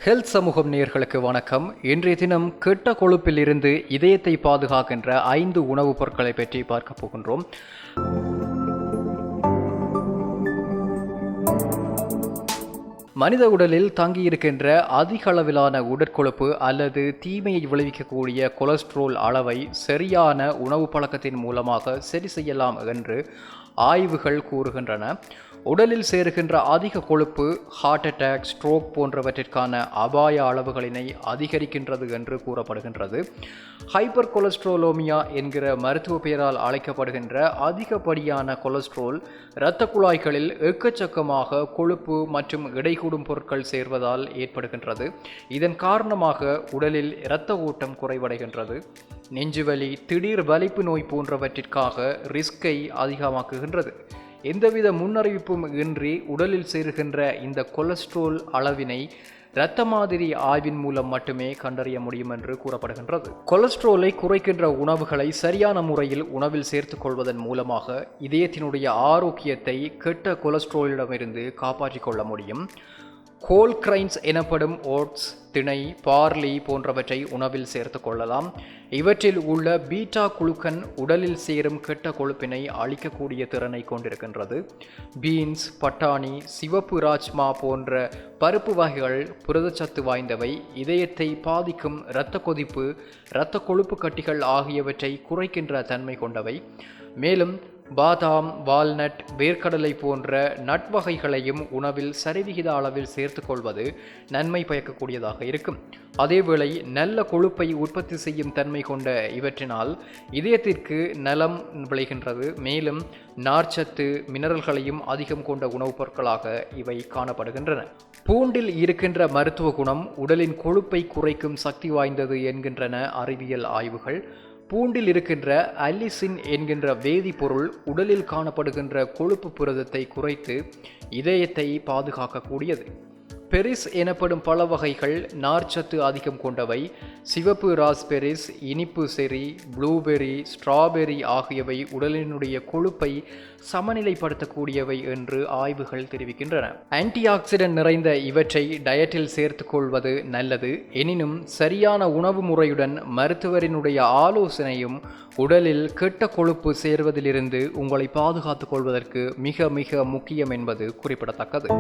Health சமூகம் நேயர்களுக்கு வணக்கம். இன்றைய தினம் கெட்ட கொழுப்பில் இருந்து இதயத்தை பாதுகாக்கின்ற 5 உணவுப் பொருட்களை பற்றி பார்க்க போகின்றோம். மனித உடலில் தங்கியிருக்கின்ற அதிக அளவிலான உடற்கொழுப்பு அல்லது தீமையை விளைவிக்கக்கூடிய கொலஸ்ட்ரால் அளவை சரியான உணவு பழக்கத்தின் மூலமாக சரி செய்யலாம் என்று ஆய்வுகள் கூறுகின்றன. உடலில் சேருகின்ற அதிக கொழுப்பு ஹார்ட் அட்டாக், ஸ்ட்ரோக் போன்றவற்றிற்கான அபாய அளவுகளினை அதிகரிக்கின்றது என்று கூறப்படுகின்றது. ஹைப்பர் கொலஸ்ட்ரோலோமியா என்கிற மருத்துவ பெயரால் அழைக்கப்படுகின்ற அதிகப்படியான கொலஸ்ட்ரால் இரத்த குழாய்களில் எக்கச்சக்கமாக கொழுப்பு மற்றும் இடைகூடும் பொருட்கள் சேர்வதால் ஏற்படுகின்றது. இதன் காரணமாக உடலில் இரத்த ஓட்டம் குறைவடைகின்றது. நெஞ்சுவலி, திடீர் வலிப்பு நோய் போன்றவற்றிற்காக ரிஸ்கை அதிகமாக்குகின்றது. எந்தவித முன்னறிவிப்பும் இன்றி உடலில் சேருகின்ற இந்த கொலஸ்ட்ரால் அளவினை இரத்த மாதிரி ஆய்வின் மூலம் மட்டுமே கண்டறிய முடியும் என்று கூறப்படுகின்றது. கொலஸ்ட்ராலை குறைக்கின்ற உணவுகளை சரியான முறையில் உணவில் சேர்த்துக் கொள்வதன் மூலமாக இதயத்தினுடைய ஆரோக்கியத்தை கெட்ட கொலஸ்ட்ராலிடமிருந்து காப்பாற்றிக் கொள்ள முடியும். ஹோல் கிரைன்ஸ் எனப்படும் ஓட்ஸ், திணை, பார்லி போன்றவற்றை உணவில் சேர்த்து கொள்ளலாம். இவற்றில் உள்ள பீட்டா குளுக்கன் உடலில் சேரும் கெட்ட கொழுப்பினை அழிக்கக்கூடிய திறனை கொண்டிருக்கின்றது. பீன்ஸ், பட்டாணி, சிவப்பு ராஜ்மா போன்ற பருப்பு வகைகள் புரதச்சத்து வாய்ந்தவை. இதயத்தை பாதிக்கும் இரத்த கொதிப்பு, இரத்த கொழுப்பு கட்டிகள் ஆகியவற்றை குறைக்கின்ற தன்மை கொண்டவை. மேலும் பாதாம், வால்நட், வேர்க்கடலை போன்ற நட் வகைகளையும் உணவில் சரிவிகித அளவில் சேர்த்து கொள்வது நன்மை பயக்கக்கூடியதாக இருக்கும். அதேவேளை நல்ல கொழுப்பை உற்பத்தி செய்யும் தன்மை கொண்ட இவற்றினால் இதயத்திற்கு நலம் விளைகின்றது. மேலும் நார்ச்சத்து, மினரல்களையும் அதிகம் கொண்ட உணவுப் பொருட்களாக இவை காணப்படுகின்றன. பூண்டில் இருக்கின்ற மருத்துவ குணம் உடலின் கொழுப்பை குறைக்கும் சக்தி வாய்ந்தது என்கின்றன அறிவியல் ஆய்வுகள். பூண்டில் இருக்கின்ற அல்லிசின் என்கின்ற வேதிப்பொருள் உடலில் காணப்படுகின்ற கொழுப்பு புரதத்தை குறைத்து இதயத்தை பாதுகாக்கக்கூடியது. பெரிஸ் எனப்படும் பல வகைகள் நார்ச்சத்து அதிகம் கொண்டவை. சிவப்பு ராஸ்பெரிஸ், இனிப்பு செரி, ப்ளூபெரி, ஸ்ட்ராபெரி ஆகியவை உடலினுடைய கொழுப்பை சமநிலைப்படுத்தக்கூடியவை என்று ஆய்வுகள் தெரிவிக்கின்றன. ஆன்டி ஆக்சிடென்ட் நிறைந்த இவற்றை டயட்டில் சேர்த்து கொள்வது நல்லது. எனினும் சரியான உணவு முறையுடன் மருத்துவரினுடைய ஆலோசனையும் உடலில் கெட்ட கொழுப்பு சேர்வதிலிருந்து உங்களை பாதுகாத்துக் கொள்வதற்கு மிக மிக முக்கியம் என்பது குறிப்பிடத்தக்கது.